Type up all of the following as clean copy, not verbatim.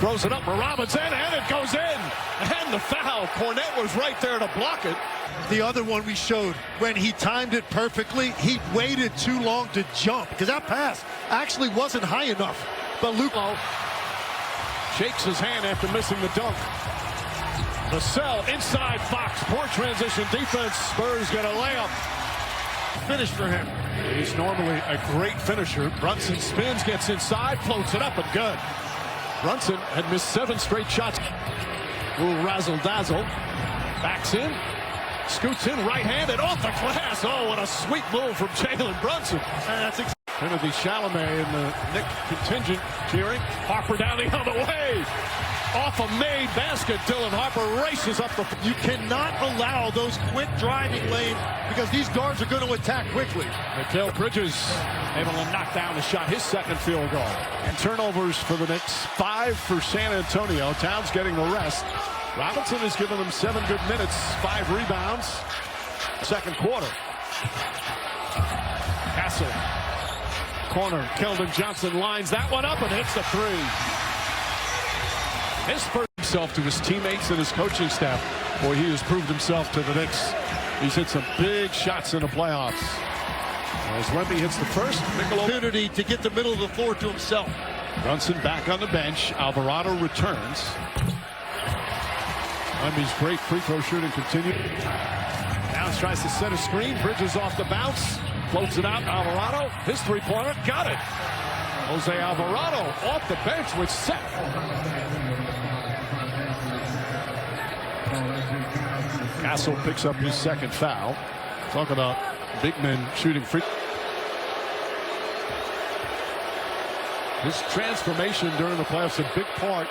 Throws it up for Robinson, and it goes in. And the foul. Cornette was right there to block it. The other one we showed, when he timed it perfectly, he waited too long to jump, because that pass actually wasn't high enough. But Luke shakes his hand after missing the dunk. The sell inside Fox. Poor transition defense. Spurs get a layup. Finish for him. He's normally a great finisher. Brunson spins, gets inside, floats it up, and good. Brunson had missed 7 straight shots. Ooh, razzle-dazzle. Backs in. Scoots in, right-handed, off the glass. Oh, what a sweet move from Jalen Brunson. That's Timothy Chalamet in the Knicks contingent cheering. Harper down the other way. Off a made basket. Dylan Harper races up the... You cannot allow those quick driving lanes, because these guards are going to attack quickly. Mikal Bridges able to knock down the shot, his second field goal. And turnovers for the Knicks, 5 for San Antonio. Towns getting the rest. Robinson has given them 7 good minutes, 5 rebounds. Second quarter. Castle. Corner. Keldon Johnson lines that one up and hits the 3. His spurred himself to his teammates and his coaching staff. Boy, he has proved himself to the Knicks. He's hit some big shots in the playoffs. As Wemby hits the first, opportunity to get the middle of the floor to himself. Brunson back on the bench. Alvarado returns. Wemby's great free throw shooting continued. Towns tries to set a screen. Bridges off the bounce. Floats it out. Alvarado. His three-pointer. Got it. Jose Alvarado off the bench with set. Castle picks up his second foul. Talk about big men shooting free. His transformation during the playoffs, a big part.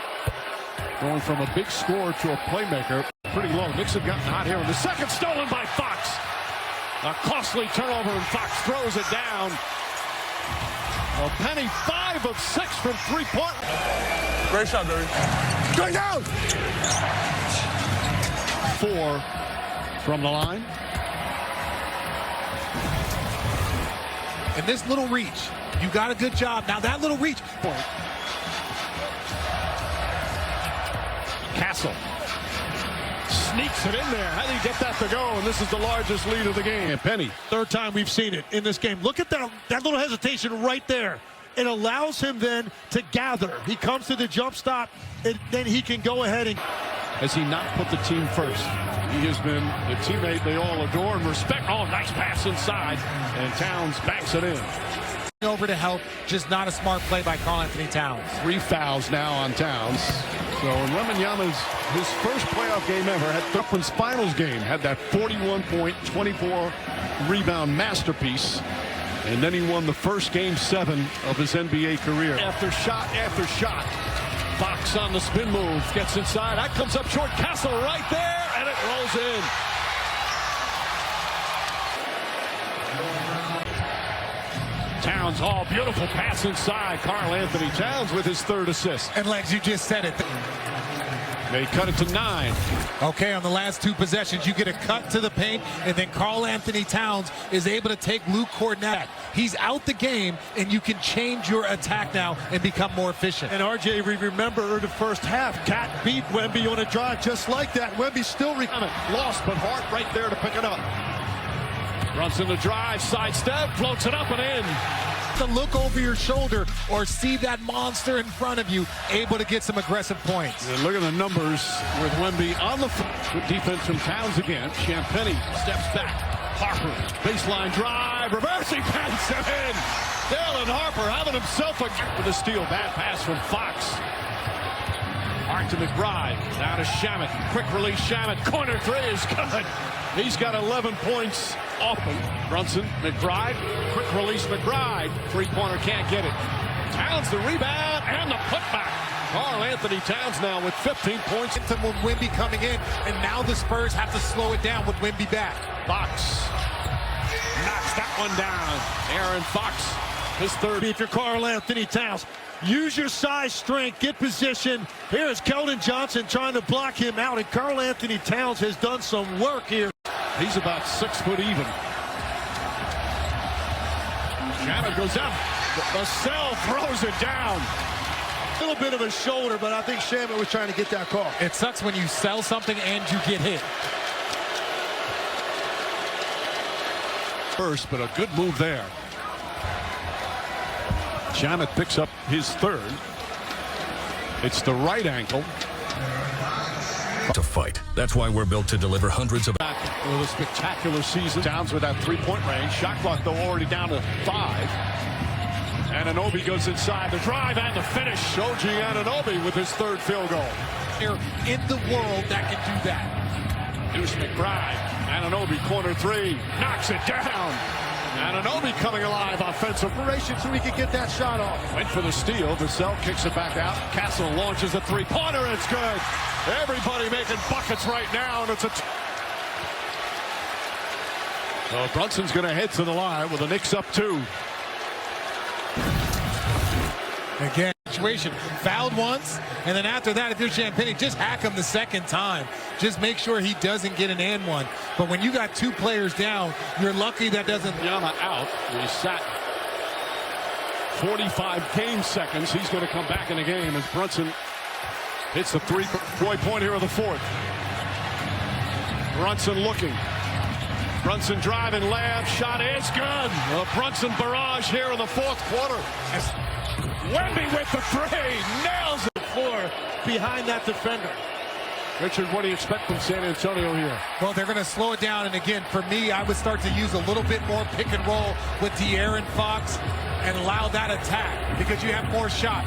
Going from a big scorer to a playmaker, pretty low. Knicks have gotten hot here. And the second stolen by Fox. A costly turnover, and Fox throws it down. Well, Penny 5 of 6 from 3-point. Great shot, baby. Going down! 4 from the line. And this little reach, you got a good job. Now that little reach point. Castle sneaks it in there. How do you get that to go? And this is the largest lead of the game. Penny. Third time we've seen it in this game. Look at that little hesitation right there. It allows him then to gather. He comes to the jump stop, and then he can go ahead and... Has he not put the team first? He has been the teammate they all adore and respect. Oh, nice pass inside. And Towns banks it in. Over to help, just not a smart play by Karl-Anthony Towns. 3 fouls now on Towns. So in Wembanyama's his first playoff game ever, had Brooklyn's finals game, had that 41-point, 24-rebound masterpiece. And then he won the first game 7 of his NBA career. After shot after shot. Fox on the spin move, gets inside. That comes up short. Castle right there, and it rolls in. Towns, oh, beautiful pass inside. Karl-Anthony Towns with his 3rd assist. And Legs, you just said it. They cut it to 9. Okay, on the last 2 possessions, you get a cut to the paint, and then Karl-Anthony Towns is able to take Luke Cornette. He's out the game, and you can change your attack now and become more efficient. And RJ, we remember the first half. Cat beat Wemby on a drive just like that. Wemby still lost, but Hart right there to pick it up. Brunson the drive, sidestep, floats it up and in. To look over your shoulder or see that monster in front of you, able to get some aggressive points. And look at the numbers with Wemby on the good defense from Towns again. Champagnie steps back. Harper, baseline drive, reversing pass and in. Jalen Harper having himself with a steal. Bad pass from Fox. Hart to McBride, down to Shamet. Quick release Shamet, corner 3 is good. He's got 11 points off him. Brunson, McBride, quick release McBride. 3-pointer can't get it. Towns the rebound and the putback. Karl-Anthony Towns now with 15 points. With Wemby coming in, and now the Spurs have to slow it down with Wemby back. Fox knocks that one down. Aaron Fox, his 3rd. If you're Karl-Anthony Towns, use your size, strength, get position. Here is Keldon Johnson trying to block him out, and Karl-Anthony Towns has done some work here. He's about 6 foot even. Shamet goes up. The cell throws it down. A little bit of a shoulder, but I think Shamet was trying to get that call. It sucks when you sell something and you get hit. First, but a good move there. Shamet picks up his third. It's the right ankle. To fight. That's why we're built to deliver hundreds of. Back with a spectacular season. Towns with that three-point range. Shot clock, though, already down to 5. Anunoby goes inside. The drive and the finish. Shoji Anunoby with his third field goal. Here in the world that can do that. Deuce McBride. Anunoby, corner 3. Knocks it down. Anunoby coming alive offensive. So he could get that shot off. Went for the steal. Vassell kicks it back out. Castle launches a three-pointer. It's good. Everybody making buckets right now, and it's a. So Brunson's going to head to the line with the Knicks up 2. Again, situation fouled once, and then after that, if you're Champagnie, just hack him the second time. Just make sure he doesn't get an and one. But when you got 2 players down, you're lucky that doesn't. Wembanyama out. He sat 45 game seconds. He's going to come back in the game as Brunson hits the three-point point here of the 4th. Brunson looking. Brunson driving, layup, shot is good. A Brunson barrage here in the 4th quarter. Wemby with the 3, nails it. 4 behind that defender. Richard, what do you expect from San Antonio here? Well, they're going to slow it down, and again, for me, I would start to use a little bit more pick and roll with De'Aaron Fox and allow that attack because you have more shot.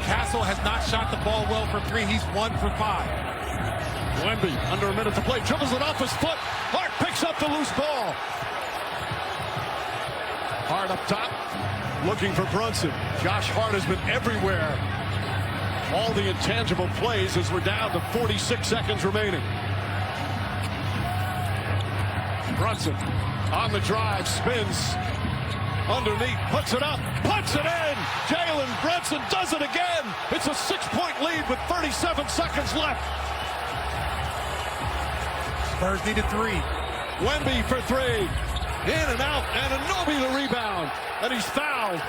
Castle has not shot the ball well for 3. He's 1 for 5. Wemby, under a minute to play, dribbles it off his foot. Hart picks up the loose ball. Hart up top, looking for Brunson. Josh Hart has been everywhere. All the intangible plays as we're down to 46 seconds remaining. Brunson on the drive, spins underneath, puts it up, puts it in. Jalen Brunson does it again. It's a 6-point lead with 37 seconds left. Spurs need a 3. Wemby for 3. In and out, and Anunoby the rebound. And he's fouled.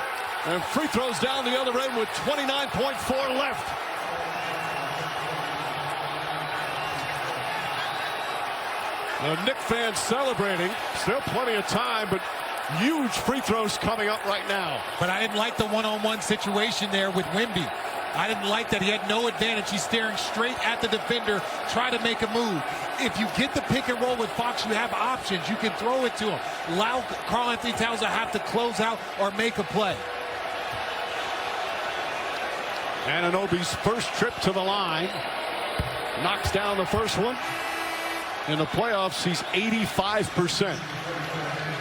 And free throws down the other end with 29.4 left. The Knicks fans celebrating. Still plenty of time, but huge free throws coming up right now. But I didn't like the one-on-one situation there with Wemby. I didn't like that he had no advantage. He's staring straight at the defender, try to make a move. If you get the pick and roll with Fox, you have options. You can throw it to him. Allow Karl-Anthony Towns to have to close out or make a play. Anunoby's first trip to the line. Knocks down the first one. In the playoffs, he's 85%.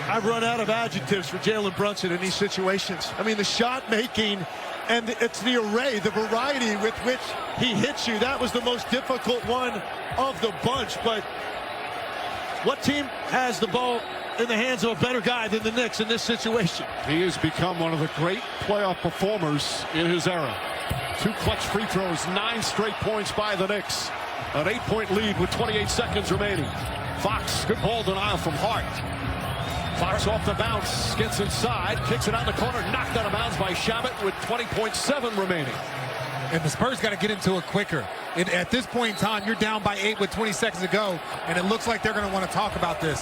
I've run out of adjectives for Jalen Brunson in these situations. I mean, the shot making, and it's the array, the variety with which he hits you. That was the most difficult one of the bunch. But what team has the ball in the hands of a better guy than the Knicks in this situation? He has become one of the great playoff performers in his era. 2 clutch free throws, 9 straight points by the Knicks. An 8-point lead with 28 seconds remaining. Fox, good ball denial from Hart. Fox off the bounce, gets inside, kicks it out the corner, knocked out of bounds by Shamet with 20.7 remaining. And the Spurs got to get into it quicker. At this point in time, you're down by 8 with 20 seconds to go, and it looks like they're going to want to talk about this.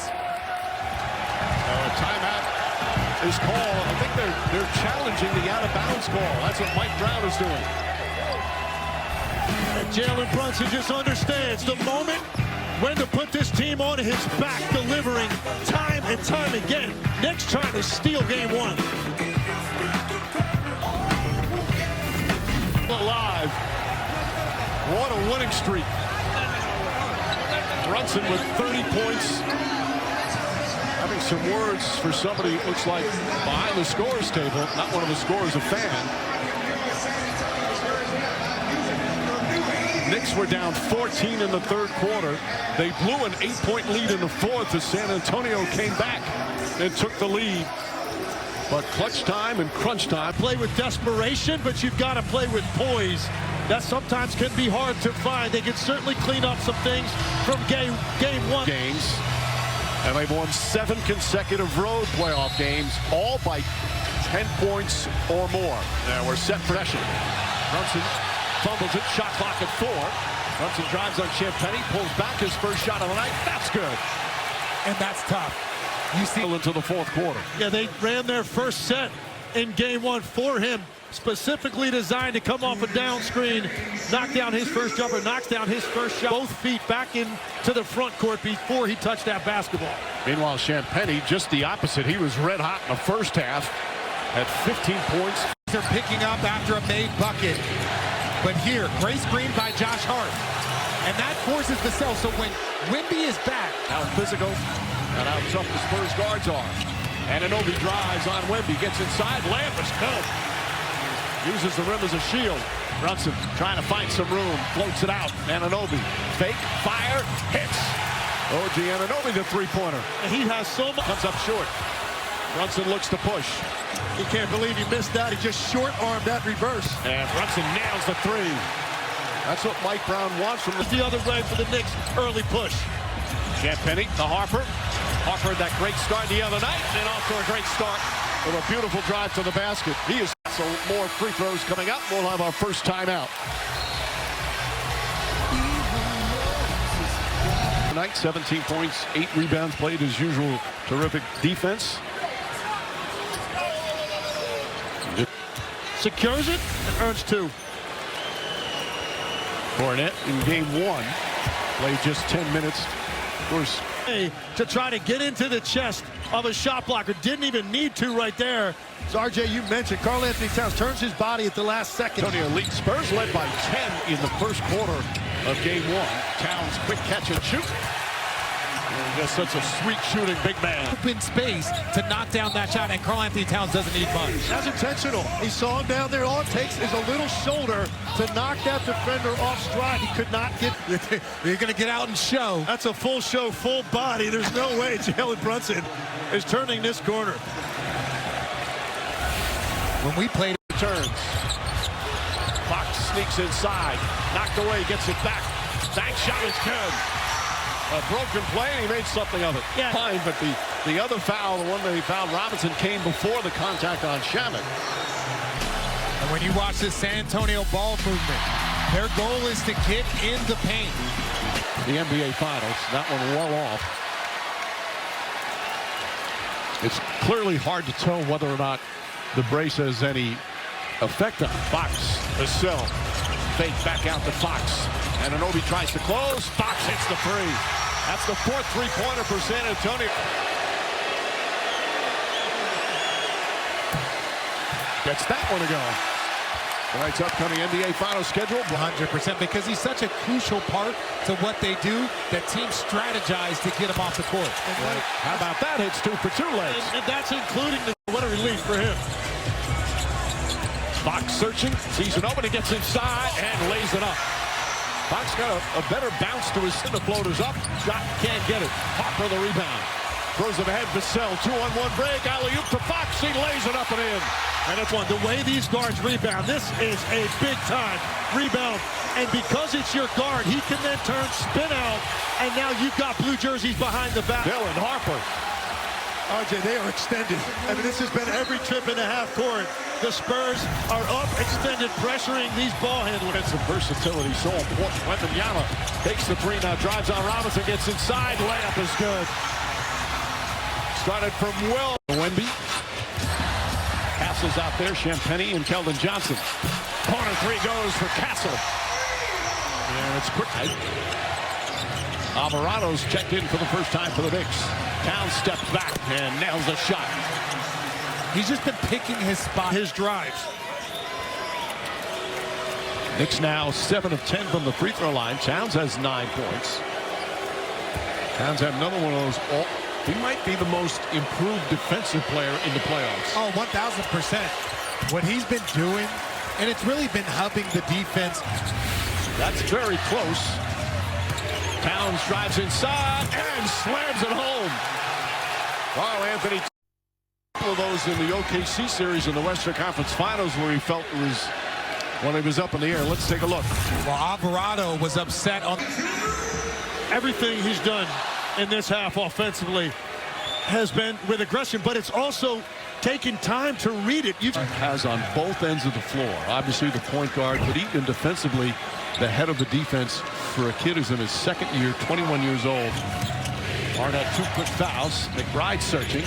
Timeout is called. I think they're challenging the out-of-bounds call. That's what Mike Brown is doing. And Jalen Brunson just understands the moment when to put this team on his back, delivering time and time again. Knicks trying to steal game 1. Alive. What a winning streak. Brunson with 30 points. Having some words for somebody who looks like behind the scores table, not one of the scorers, a fan. Knicks were down 14 in the 3rd quarter. They blew an 8-point lead in the 4th as San Antonio came back and took the lead. But clutch time and crunch time. Play with desperation, but you've got to play with poise. That sometimes can be hard to find. They can certainly clean up some things from game 1. Games. And they've won 7 consecutive road playoff games, all by 10 points or more. Now we're set for possession. Brunson fumbles it, shot clock at 4. Brunson drives on Champagnie, pulls back his first shot of the night. That's good. And that's tough. You see Into the fourth quarter. Yeah, they ran their first set in game 1 for him, specifically designed to come off a down screen, knock down his first jumper, knocks down his first shot. Both feet back into the front court before he touched that basketball. Meanwhile, Champagnie, just the opposite. He was red hot in the first half at 15 points. they're picking up after a made bucket. But here, great screen by Josh Hart. And that forces the sell. So when Wemby is back. How physical and how tough the Spurs guards are. Anunoby drives on Wemby, gets inside, layup is good. Uses the rim as a shield. Brunson trying to find some room, floats it out. Anunoby, fake, fire, hits. OG Anunoby, the three-pointer. And he has so much. Comes up short. Brunson looks to push. He can't believe he missed that. He just short-armed that reverse. And Brunson nails the three. That's what Mike Brown wants from The other way for the Knicks, early push. Champagnie to Harper. Harper had that great start the other night, and off to a great start with a beautiful drive to the basket. He is so more free throws coming up. We'll have our first timeout. Tonight, 17 points, 8 rebounds, played as usual. Terrific defense. Secures it and earns 2. Cornet in game 1 played just 10 minutes. Of course, to try to get into the chest of a shot blocker. Didn't even need to right there. So RJ, you mentioned Karl-Anthony Towns turns his body at the last second. Antonio Elite Spurs led by 10 in the first quarter of game 1. Towns quick catch and shoot. And just such a sweet shooting big man. Open space to knock down that shot, and Karl-Anthony Towns doesn't need much. That's intentional. He saw him down there. All it takes is a little shoulder to knock that defender off stride. He could not get. You're going to get out and show. That's a full show, full body. There's no way Jalen Brunson is turning this corner. When we played, Turns. Fox sneaks inside. Knocked away, gets it back. Bank shot is good. A broken play, and he made something of it. Yeah. Fine, but the other foul, the one that he fouled Robinson, came before the contact on Shamet. and when you watch this San Antonio ball movement, their goal is to get in the paint. The NBA Finals, that one well off. It's clearly hard to tell whether or not the brace has any effect on Fox. The sell. Fake back out to Fox. And Anunoby tries to close. Fox hits the three. That's the 4th three-pointer for San Antonio. Gets that one to go. Tonight's upcoming NBA Finals schedule. 100%, because he's such a crucial part to what they do that teams strategize to get him off the court. Right. How about that? Hits 2 for 2 legs. And that's including the what a relief for him. Fox searching, sees an opening, gets inside, and lays it up. Fox got a better bounce to his center floaters up. Shot, can't get it. Harper the rebound. Throws it ahead, Vassell. 2-on-1 break. Alley-oop to Fox. He lays it up and in. And it's one. The way these guards rebound, this is a big-time rebound. And because it's your guard, he can then turn, spin out, and now you've got blue jerseys behind the back. Dylan Harper. RJ, they are extended. I mean, this has been every trip in the half court. The Spurs are up, extended, pressuring these ball handlers. And some versatility, so important. Wembanyama takes the three, now drives on Robinson, gets inside, layup is good. Started from well. Wemby. Castle's out there, Champagnie and Keldon Johnson. Corner three goes for Castle. And it's quick. Alvarado's checked in for the first time for the Knicks. Towns steps back and nails a shot. He's just been picking his spot. His drives. Knicks now 7 of 10 from the free throw line. Towns has 9 points. Towns had another one of those. He might be the most improved defensive player in the playoffs. Oh, 1,000%. What he's been doing, and it's really been helping the defense. That's very close. Towns drives inside and slams it home. Karl-Anthony, couple of those in the OKC series in the Western Conference Finals where he felt it was when he was up in the air. Let's take a look. Well, Alvarado was upset on Everything he's done in this half offensively has been with aggression, but it's also taking time to read it. Has on both ends of the floor. Obviously the point guard, but even defensively, the head of the defense for a kid who's in his second year, 21 years old. Hart had 2 quick fouls. McBride searching.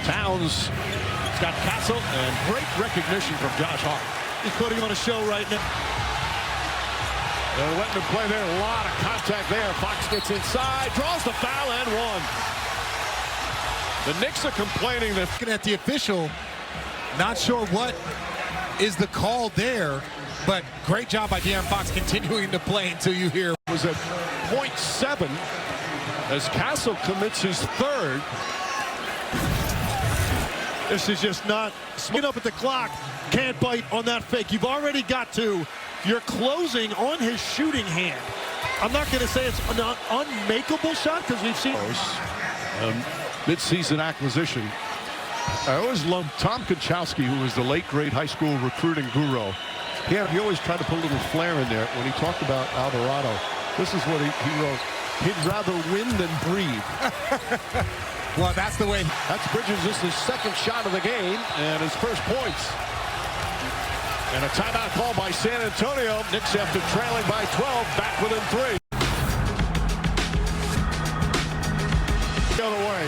Towns has got Castle, and great recognition from Josh Hart. He's putting on a show right now. They're letting him play there. A lot of contact there. Fox gets inside, draws the foul, and one. The Knicks are complaining that Looking at the official, not sure what is the call there, but great job by De'Aaron Fox continuing to play until you hear. it was at .7 as Castle commits his third. This is just not spin up at the clock. Can't bite on that fake. You've already got to. You're closing on his shooting hand. I'm not going to say it's an unmakeable shot because we've seen Mid-season acquisition. I always loved Tom Konchowski, who was the late great high school recruiting guru. He always tried to put a little flair in there when he talked about Alvarado. This is what he wrote. He'd rather win than breathe. Well, that's the way. That's Bridges. This is his second shot of the game and his first points. And a timeout call by San Antonio. Knicks after trailing by 12, back within 3. The other way.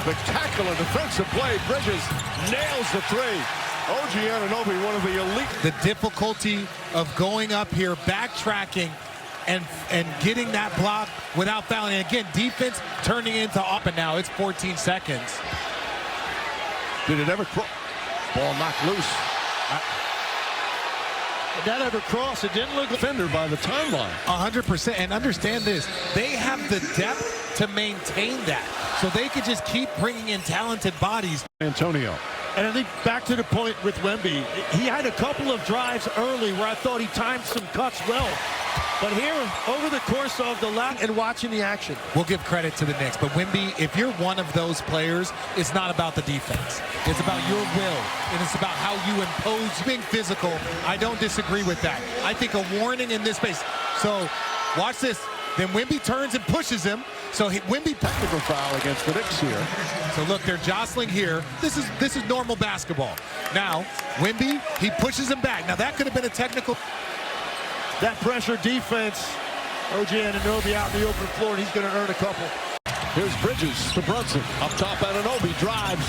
Spectacular defensive play. Bridges nails the 3. OG Anunoby, one of the elite. The difficulty of going up here, backtracking, and getting that block without fouling. And again, defense turning into up, and now it's 14 seconds. Did it ever cross? Ball knocked loose. Did that ever cross? It didn't look Defender by the timeline. 100%. And understand this, they have the depth to maintain that. So they could just keep bringing in talented bodies. Antonio. And I think back to the point with Wemby, he had a couple of drives early where I thought he timed some cuts well. But here, over the course of the lap and watching the action. We'll give credit to the Knicks, but Wemby, if you're one of those players, it's not about the defense. It's about your will, and it's about how you impose being physical. I don't disagree with that. I think a warning in this space. So, watch this. Then Wemby turns and pushes him. So Wemby Technical foul against the Knicks here. So look, they're jostling here. This is normal basketball. Now, Wemby, he pushes him back. Now that could have been a technical. That pressure defense, OG Anunoby out in the open floor, and he's going to earn a couple. Here's Bridges to Brunson. Up top, Anunoby drives.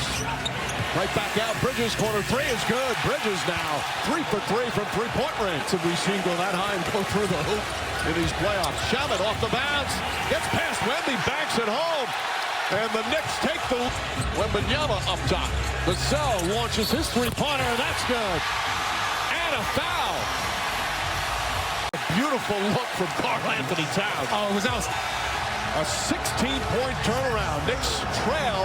Right back out. Bridges, corner 3 is good. Bridges now 3 for 3 from three-point range. Have we seen go that high and go through the hoop in these playoffs? Shamet off the bounce. Gets past Wemby, banks it home. And the Knicks take the Wembanyama up top. Vassell launches his three-pointer. That's good. And a foul. A beautiful look from Karl-Anthony Towns. Oh, it was out. A 16-point turnaround. Knicks trail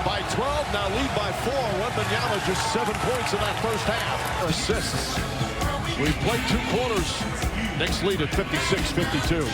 by 12, now lead by 4. Wembanyama just 7 points in that first half. Assists. We've played 2 quarters. Knicks lead at 56-52.